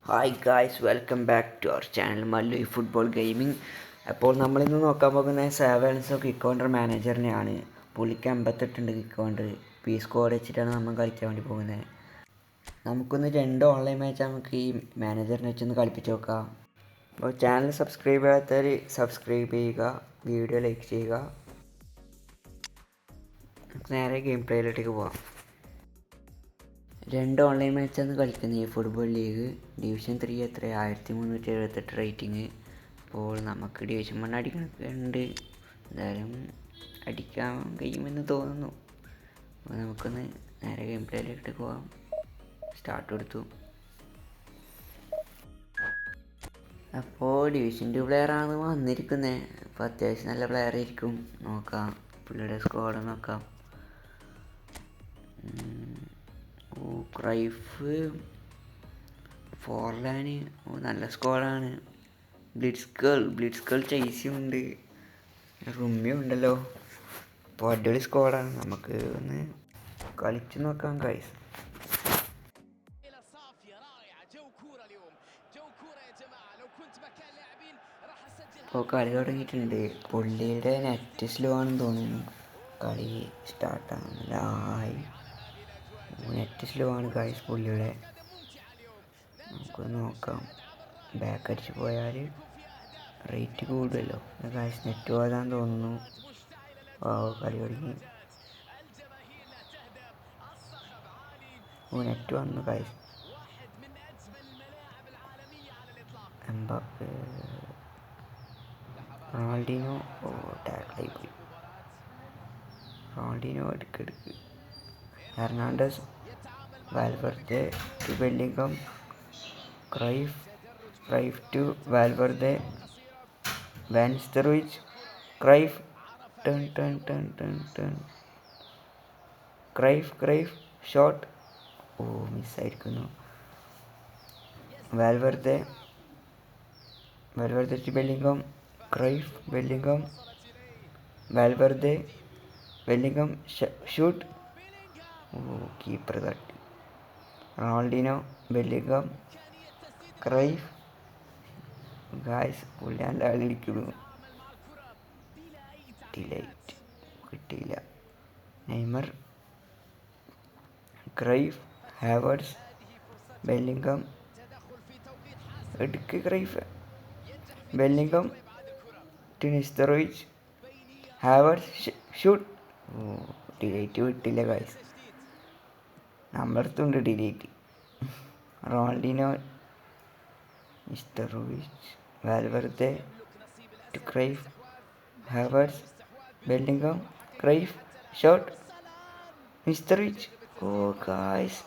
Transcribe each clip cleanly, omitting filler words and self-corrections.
Hi guys, welcome back to our channel Mallu football gaming. അപ്പോൾ നമ്മളിന്ന് നോക്കാൻ പോകുന്ന സെവൻസോ കിക്ക് കൗണ്ടർ മാനേജറിനെയാണ്. പുള്ളിക്ക് 58 കിക്ക് കൗണ്ടർ. പി സ്കോഡ് വെച്ചിട്ടാണ് നമ്മൾ കളിക്കാൻ വേണ്ടി പോകുന്നത്. നമുക്കൊന്ന് 2 ഓൺലൈൻ മാച്ച് നമുക്ക് ഈ മാനേജറിനെ വെച്ചൊന്ന് കളിപ്പിച്ച് നോക്കാം. അപ്പോൾ ചാനൽ സബ്സ്ക്രൈബ് ചെയ്യാത്തവർ സബ്സ്ക്രൈബ് ചെയ്യുക, വീഡിയോ ലൈക്ക് ചെയ്യുക. നേരെ ഗെയിം പ്ലേയിലോട്ടേക്ക് പോകാം. 2 ഓൺലൈൻ മാച്ചാണ് കളിക്കുന്നത് ഈ ഫുട്ബോൾ ലീഗ്. ഡിവിഷൻ 3 എത്ര 1378 റേറ്റിംഗ്. അപ്പോൾ നമുക്ക് ഡിവിഷൻ 1 അടിക്കുന്നുണ്ട്. എന്തായാലും അടിക്കാൻ കഴിയുമെന്ന് തോന്നുന്നു. അപ്പോൾ നമുക്കൊന്ന് നേരെ ഗെയിം പ്ലേയിലേക്ക് പോകാം. സ്റ്റാർട്ട് കൊടുത്തു. അപ്പോൾ ഡിവിഷൻ 2 പ്ലെയറാണ് വന്നിരിക്കുന്നത്. അപ്പോൾ അത്യാവശ്യം നല്ല പ്ലെയർ ആയിരിക്കും. നോക്കാം, പുള്ളിയുടെ സ്ക്വാഡ് നോക്കാം. ക്രൈഫ്, ഫോർലാന് നല്ല സ്ക്വാഡാണ്. ബ്ലിറ്റ്സ്കൾ ചേസിയുണ്ട്, റുമ്മിയും ഉണ്ടല്ലോ. അപ്പോൾ അടിപൊളി സ്ക്വാഡാണ്. നമുക്ക് ഒന്ന് കളിച്ചു നോക്കാം ഗൈസ്. അപ്പോൾ കളി തുടങ്ങിയിട്ടുണ്ട്. പുള്ളിയുടെ നെറ്റ് സ്ലോ ആണെന്ന് തോന്നുന്നു. കളി സ്റ്റാർട്ടാകുന്നില്ല. നെറ്റ് സ്ലോ ആണ് ഗൈസ് പുള്ളിയുടെ. നമുക്കൊന്ന് നോക്കാം. ബാക്ക് അടിച്ച് പോയാൽ റേറ്റ് കൂടുമല്ലോ ഗൈസ്. നെറ്റ് പോയതാന്ന് തോന്നുന്നു. കളി തുടങ്ങി. നെറ്റ് വന്നു ഗൈസ്. എംബാപ്പെ, റൊണാൾഡീനോ ടാക്കിളായി പോയി. റൊണാൾഡീനോ എടുക്കെടുക്ക്. Hernandez, Valverde to Bellingham, Cruyff to Valverde, Van Nistelrooy, Cruyff, turn, Cruyff shot. മിസ്സായിരിക്കുന്നു. വാൽവർദെ ടു ബെല്ലിംഗം, ക്രൈഫ്, ബെല്ലിംഗം, വാൽവർദെ, ബെല്ലിംഗം, ഷൂട്ട്. കീപ്പർ തട്ടി. Ronaldinho, Bellingham, Cruyff. ഗായ്സ് പുള്ളി നല്ല കളിക്കുന്നു. ഡിലൈറ്റ് കിട്ടിയില്ല. നെയ്മർ, ക്രൈഫ്, ഹാവേർട്സ്, ബെല്ലിംഗം എടുക്ക്. Cruyff, Bellingham to Nistelrooy, Havertz shoot. De Ligt കിട്ടില്ല ഗായ്സ്. നമ്മളടുത്തുണ്ട് De Ligt. Ronaldinho, Nistelrooy, Valverde to Cruyff, Havertz, Bellingham, Cruyff shot, Nistelrooy. Guys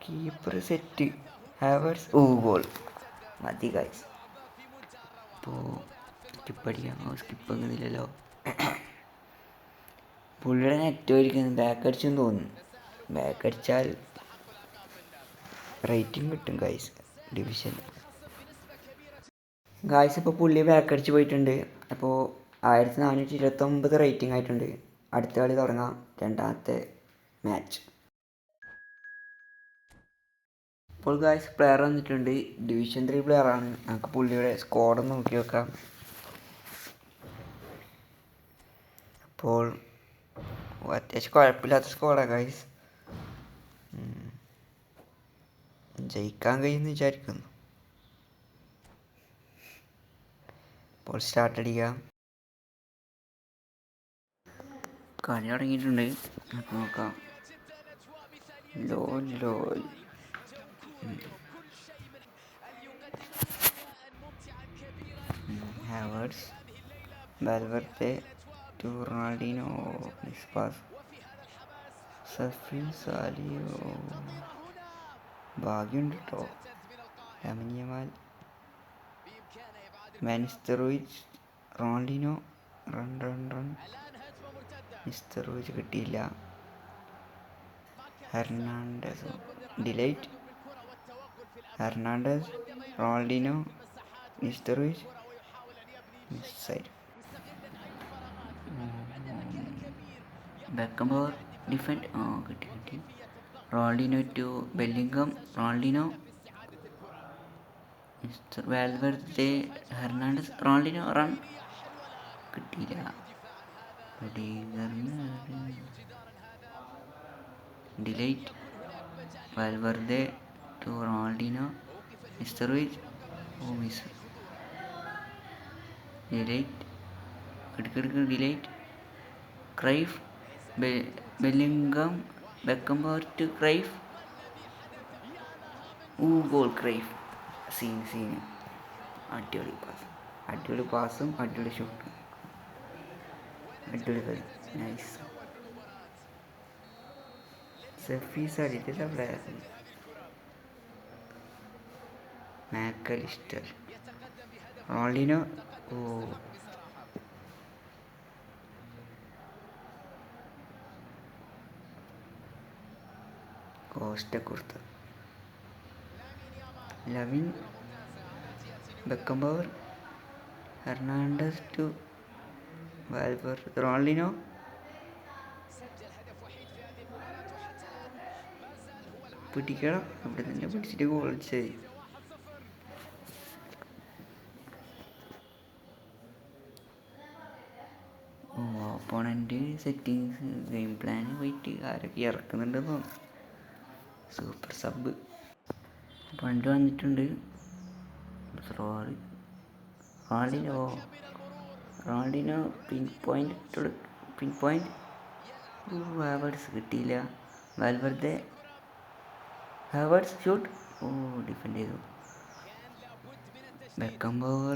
keeper set. Havertz. Goal. മതി guys. ഇപ്പോൾ skip അങ്ങനെയില്ലല്ലോ. പുള്ളിയുടെ net ഒരിക്കുന്നു. Back അടിച്ചെന്ന് തോന്നുന്നു. Back അടിച്ചാൽ rating കിട്ടും guys division. Guys ഇപ്പോൾ പുള്ളി ബാക്ക് അടിച്ച് പോയിട്ടുണ്ട്. അപ്പോൾ 1429 റേറ്റിംഗ് ആയിട്ടുണ്ട്. അടുത്ത കളി തുടങ്ങാം. രണ്ടാമത്തെ മാച്ച്. ഇപ്പോൾ ഗായ്സ് പ്ലെയർ വന്നിട്ടുണ്ട്. ഡിവിഷൻ 3 പ്ലെയറാണ്. നമുക്ക് പുള്ളിയുടെ സ്ക്വാഡ് നോക്കി നോക്കാം. അപ്പോൾ അത്യാവശ്യം കുഴപ്പമില്ലാത്ത സ്ക്വാഡാണ് ഗായ്സ്. ജയിക്കാൻ കഴിയുമെന്ന് വിചാരിക്കുന്നു. അപ്പോൾ സ്റ്റാർട്ട് അടിക്കാം. കളി തുടങ്ങിയിട്ടുണ്ട്. നമുക്ക് നോക്കാം. Lol Havertz, Valverde to Ronaldinho, pass, സഫിൻ സാലിയോ. ഭാഗ്യമുണ്ട് കേട്ടോ. Lamine Yamal, Van Nistelrooy, Ronaldinho, run. Nistelrooy കിട്ടിയില്ല. Hernandez, De Ligt, Hernandez, Ronaldinho, Nistelrooy മിസ്സായി. ബാക്കം പവർ ഡിഫെൻഡ്. കിട്ടി. Ronaldinho to Bellingham, Ronaldinho mister Valverde, Hernandez, Ronaldinho. Run കിട്ടിയില്ല. De Ligt, Valverde to Ronaldinho, mister Ruiz. Oh miss. De Ligt, എടുക്കെടുക്ക് De Ligt, Cruyff, Bellingham, Beckenbauer to Cruyff. Goal Cruyff. Scene. അടിപൊളി പാസും അടിപൊളി ഷൂട്ടും. അടിപൊളി കളി. നൈസ്. സെഫീസ് അടിച്ചിട്ട് player. Mac Allister, Ronaldinho. Costacurta, ലവിൻ, Beckenbauer, Hernandez to Valverde, Ronaldinho. പിടിക്കണം, അവിടെ തന്നെ പിടിച്ചിട്ട് ഗോൾ അടിച്ചത്. ഓപ്പോണൻ്റ് സെറ്റിങ്സ്, ഗെയിം പ്ലാൻ പോയിട്ട് ആരൊക്കെ ഇറക്കുന്നുണ്ടെന്ന് തോന്നുന്നു. സൂപ്പർ സബ് പണ്ട് വന്നിട്ടുണ്ട്. Ronaldinho pin point. ഹാവേർട്സ് കിട്ടിയില്ല. Valverde, Havertz shoot. ഡിഫെൻഡ് ചെയ്തു. Beckenbauer,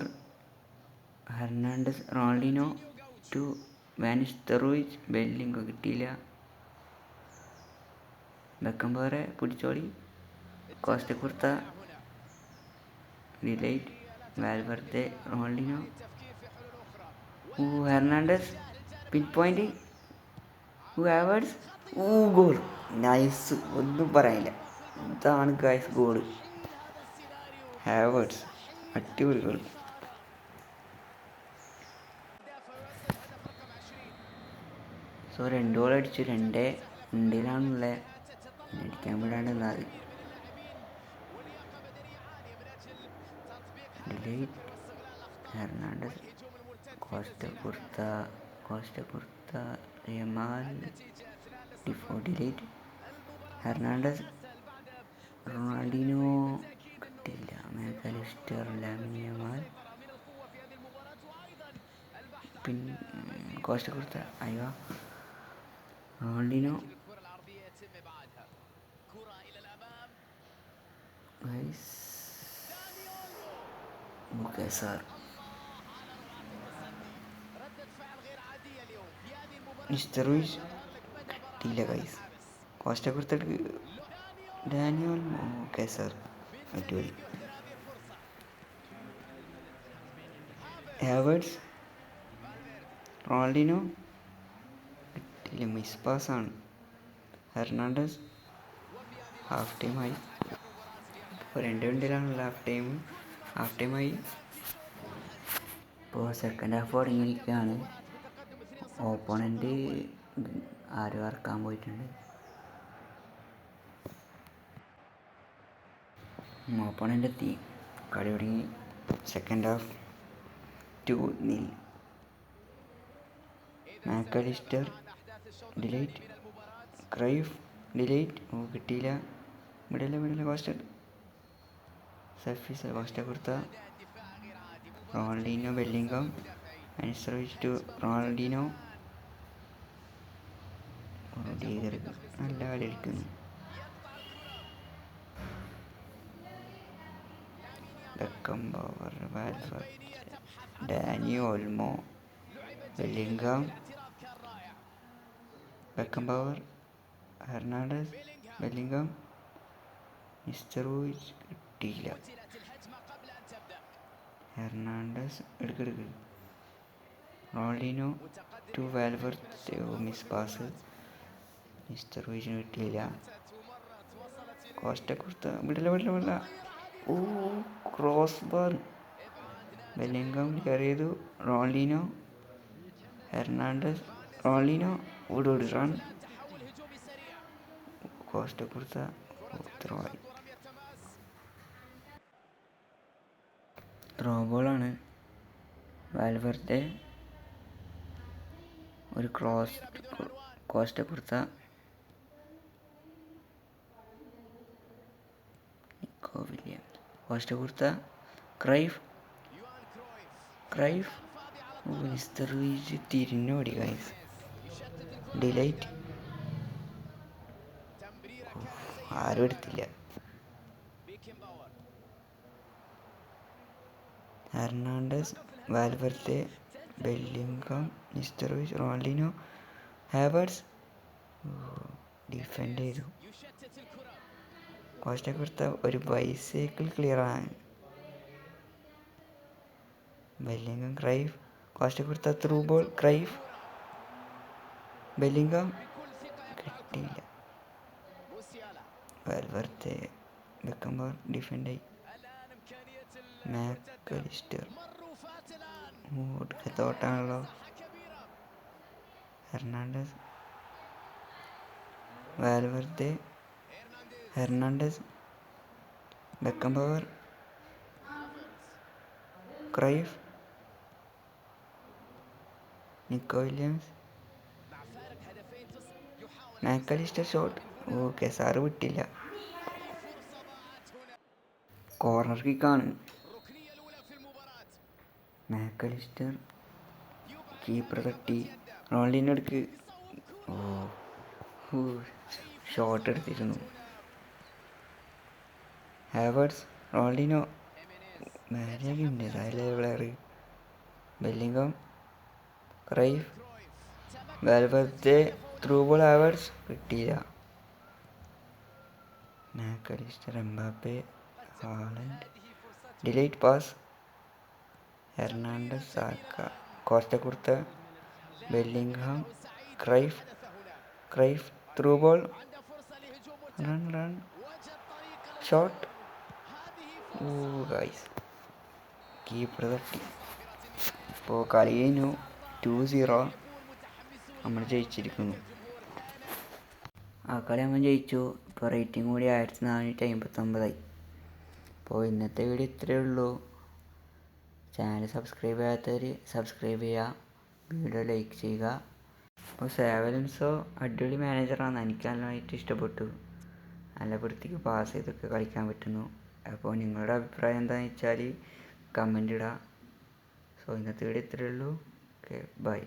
Hernandez, Ronaldinho to Van Nistelrooy, Bellingham കിട്ടിയില്ല. ബെക്കംബറെ പിടിച്ചോളി. Costacurta, De Ligt, Valverde, Ronaldinho. Hernandez pin point. Havertz. Goal. Nice, ഒന്നും പറയാനില്ല. ഇതാണ് ഗൈസ് ഗോൾ. ഹാവേർട്സ് അടിപൊളി ഗോൾ. സോ 2 ഗോൾ അടിച്ചു. 2-2 അടിക്കാൻ വിടാണ്ട് എന്നാൽ De Ligt, Hernandez, Costacurta, Yamal, De Ligt, Hernandez, Ronaldinho കിട്ടിയില്ല. Mac Allister, Lamine Yamal, Costacurta, അയ്യോ Ronaldinho. Okay sir. Mister Ruiz കിട്ടിയില്ല guys. Costacurta, Daniel. Okay sir, അടിപൊളി. ഹാവേർട്സ്, റൊണാൾഡിനോ കിട്ടിയില്ല. മിസ് പാസ്സാണ്. ഹെർണാണ്ടസ്. ഹാഫ് ടൈമായി. ഇപ്പോൾ 2-2 ഹാഫ് ടൈമായി. ഇപ്പോൾ സെക്കൻഡ് ഹാഫ് തുടങ്ങിയിരിക്കുകയാണ്. ഓപ്പോണൻ്റ് ആരും ഇറക്കാൻ പോയിട്ടുണ്ട്. ഓപ്പോണൻ്റ് എത്തി. കളി തുടങ്ങി. Second half 2-0. Mac Allister, de Ligt, Cruyff, de Ligt. കിട്ടിയില്ല. മിഡിലെ കോസ്റ്റ. സെഫീസ്, കോസ്റ്റ കുർത്ത, റൊണാൾഡിനോ, ബെല്ലിംഗം, അനുസരിച്ച് ടു റൊണാൾഡിനോ. നല്ല കളി കളിക്കുന്നു. Beckenbauer, Valverde, Dani Olmo, Bellingham, Beckenbauer, Hernandez, Bellingham, mister Ruiz കിട്ടിയില്ല. ഹെർണാണ്ടസ്, എടുക്കെടുക്ക്, Ronaldinho to Valverde. Miss pass. Mister റൂയിസിന് കിട്ടിയില്ല. കോസ്റ്റ കുർത്ത, വിടില്ല. Cross bar. ബെല്ലിംഗം ക്ലിയർ ചെയ്തു. Ronaldinho, Hernandez, Ronaldinho. ഓടി റൺ. കോസ്റ്റ കുർത്ത, ഉത്തരവായി. ത്രോ ബോളാണ്. വാൽവർത്തെ ഒരു Costacurta, Nico Williams, cost kurta, Cruyff നിസ്തറുയിച്ച് തിരിഞ്ഞോടി ഗൈസ്. ഡിലൈറ്റ് ആരും എടുത്തില്ല. ഹെർണാണ്ടസ്, വാൽവർത്തെ, ബെല്ലിംഗം, നിസ്തറുയിച്ച്, റൊണാൾഡിനോ, ഹാവേർട്സ് ഡിഫെൻഡ് ചെയ്തു. കോസ്റ്റ കുർത്ത ഒരു ബൈസൈക്കിൾ ക്ലിയറാണ്. Bellingham, Cruyff, Costacurta through ball, Cruyff, Bellingham കിട്ടിയില്ല. വാൽവർത്തെ, ബെക്കംബർ ഡിഫെൻഡായി. മാക്കലിസ്റ്റർ തോട്ടാണല്ലോ. Hernandez, Valverde, Hernandez, Beckenbauer, Cruyff, Nico Williams, Mac Allister shot. സാറ് വിട്ടില്ല. കോർണർ കിക്കാണ്. മാക്കലിസ്റ്റർ കീപ്പർ തട്ടി. റൊണാൾഡിനോ എടുക്ക്. ഷോട്ട് എടുത്തിരുന്നു. ഹാവേർട്സ്, റൊണാൾഡിനോ മാരിയുണ്ട് player. Bellingham, Cruyff, Valverde through ball, Havertz കിട്ടിയില്ല. Mac Allister, Mbappe, Haaland, delight pass, Hernandez, Saka, Costacurta, Bellingham, Cruyff through ball, run shot. Guys keeper തട്ടി. ഇപ്പോൾ കളി കഴിഞ്ഞു. 2-0 നമ്മൾ ജയിച്ചിരിക്കുന്നു. ആ കളി നമ്മൾ ജയിച്ചു. ഇപ്പോൾ റേറ്റിംഗ് കൂടി 1459. അപ്പോൾ ഇന്നത്തെ വീഡിയോ ഇത്രയേ ഉള്ളൂ. ചാനൽ സബ്സ്ക്രൈബ് ചെയ്യാത്തവർ സബ്സ്ക്രൈബ് ചെയ്യുക, വീഡിയോ ലൈക്ക് ചെയ്യുക. അപ്പോൾ സാവലൻസോ അടിപൊളി മാനേജറാണ്. എനിക്ക് നല്ലതായിട്ട് ഇഷ്ടപ്പെട്ടു. നല്ല വൃത്തിക്ക് പാസ് ചെയ്തൊക്കെ കളിക്കാൻ പറ്റുന്നു. അപ്പോൾ നിങ്ങളുടെ അഭിപ്രായം എന്താണെന്ന് വെച്ചാൽ കമൻ്റ് ഇടുക. സോ ഇന്നത്തെ വീഡിയോ ഇത്രയേ ഉള്ളൂ. Okay, by.